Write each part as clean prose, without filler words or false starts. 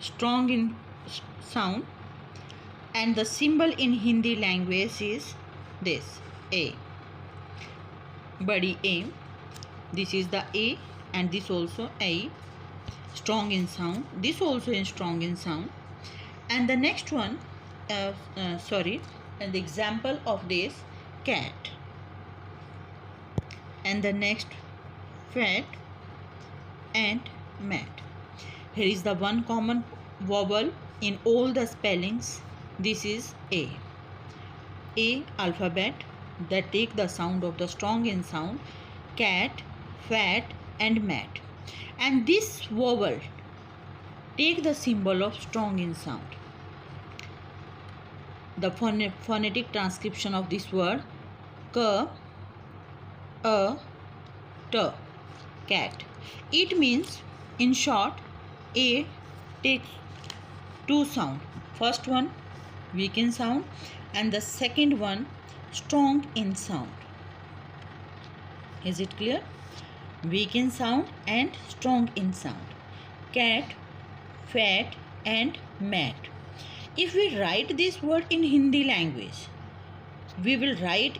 strong in sound, and the symbol in Hindi language is this A. Badi A. This is the A, and this also A. Strong in sound. This also is strong in sound. And the next one, and the example of this cat. And the next fat and mat. Here is the one common vowel in all the spellings. This is A. A alphabet that take the sound of the strong in sound, cat, fat and mat. And this vowel take the symbol of strong in sound. The phonetic transcription of this word k, a, t, cat. It means, in short, A takes two sound. First one weak in sound, and the second one strong in sound. Is it clear? Weak in sound and strong in sound. Cat, fat and mat. If we write this word in Hindi language, we will write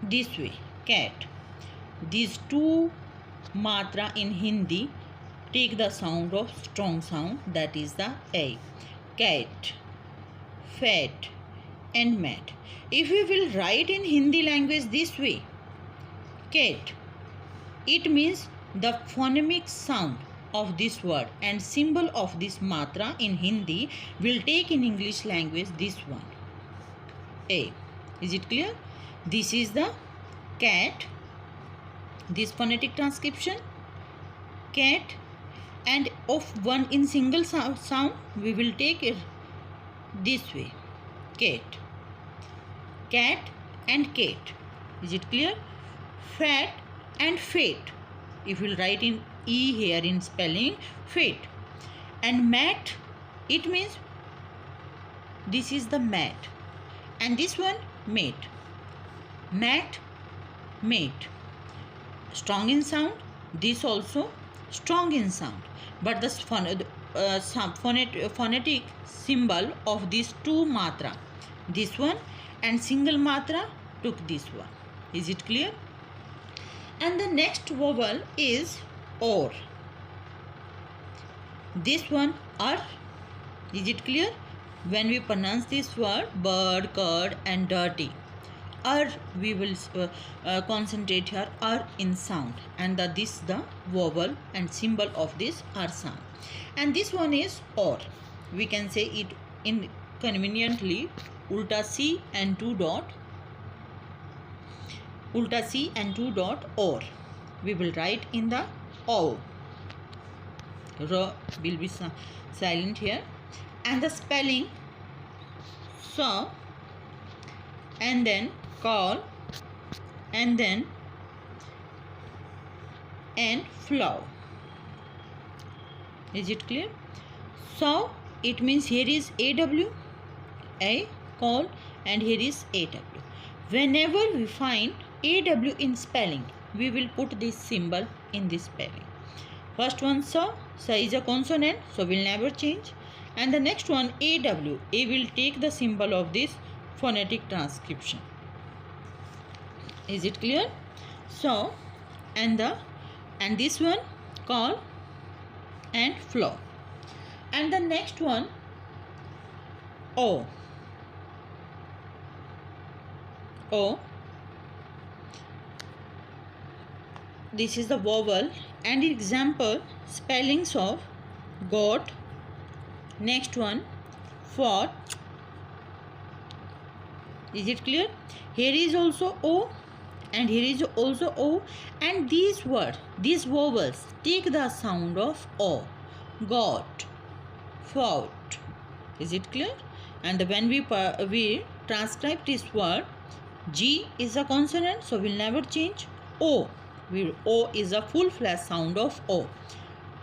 this way, cat. These two matra in Hindi take the sound of strong sound, that is the A. Cat, fat and mat. If we will write in Hindi language this way, cat, it means the phonemic sound of this word and symbol of this matra in Hindi will take in English language this one, A. Is it clear? This is the cat, this phonetic transcription, cat, and of one in single sound we will take it this way, cat, cat and cat. Is it clear? Fat and fate. If we will write in E here in spelling, fate. And mat, it means this is the mat, and this one mate. Mat, mate. Strong in sound. This also strong in sound. But the phonetic symbol of these two matra, this one and single matra, took this one. Is it clear? And the next vowel is or. This one ar. Is it clear? When we pronounce this word bird, curd and dirty, ar, we will concentrate here ar in sound, and this the vowel and symbol of this ar sound. And this one is or. We can say it in conveniently ulta C and two dot, ulta C and two dot or. We will write in the O. R will be silent here. And the spelling so, and then call, and then and flow. Is it clear? So it means here is AW, A call, and here is AW. Whenever we find AW in spelling, we will put this symbol in this spelling. First one sa is a consonant, so will never change. And the next one AW, A will take the symbol of this phonetic transcription. Is it clear? So and this one call and flow. And the next one O. O. This is the vowel and example spellings of goat. Next one fort. Is it clear? Here is also O and here is also O, and these words, these vowels take the sound of O. Got, fought. Is it clear? And when we transcribe this word, G is a consonant, so will never change. O is a full flash sound of O.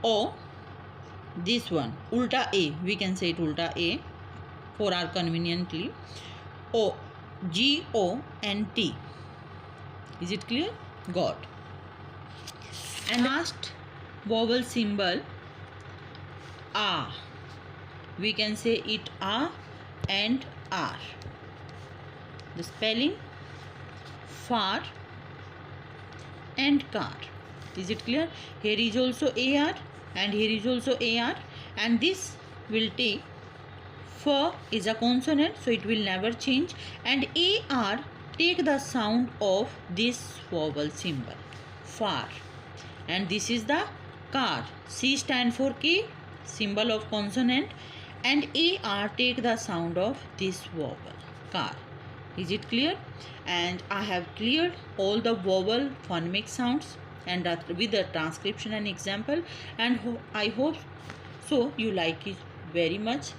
O, this one ulta A, we can say it ulta A for our conveniently. O, G, O and T. Is it clear? Got. And last vowel symbol A. we can say it a and r. The spelling far and car. Is it clear? Here is also AR and here is also AR, and this will take F is a consonant, so it will never change, and AR take the sound of this vowel symbol far, and this is the car. C stand for K, symbol of consonant, and AR take the sound of this vowel car. Is it clear? And I have cleared all the vowel phonemic sounds and with the transcription and example, and I hope so you like it very much.